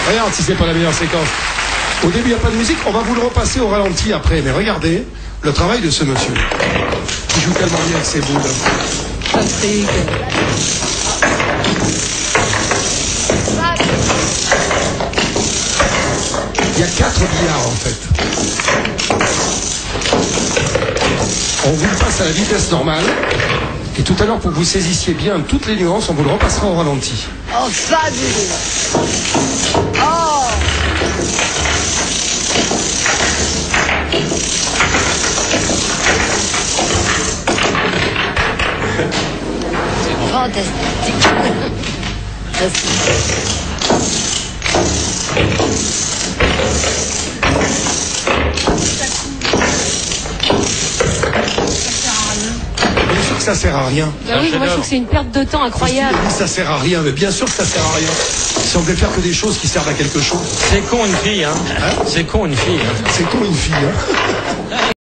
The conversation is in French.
Regarde si c'est pas la meilleure séquence. Au début, il n'y a pas de musique. On va vous le repasser au ralenti après. Mais regardez le travail de ce monsieur. Il joue tellement bien avec ses boules. Patrick. Il y a 4 billards en fait. On vous le passe à la vitesse normale. Et tout à l'heure, pour que vous saisissiez bien toutes les nuances, on vous le repassera au ralenti. Oh, fabuleux. Oh. C'est fantastique. Bien sûr que ça sert à rien. Bah oui, moi je trouve que c'est une perte de temps incroyable. Ça sert à rien, mais bien sûr que ça sert à rien. Si on devait faire que des choses qui servent à quelque chose. C'est con une fille, hein. C'est con une fille. Hein. C'est con une fille, hein.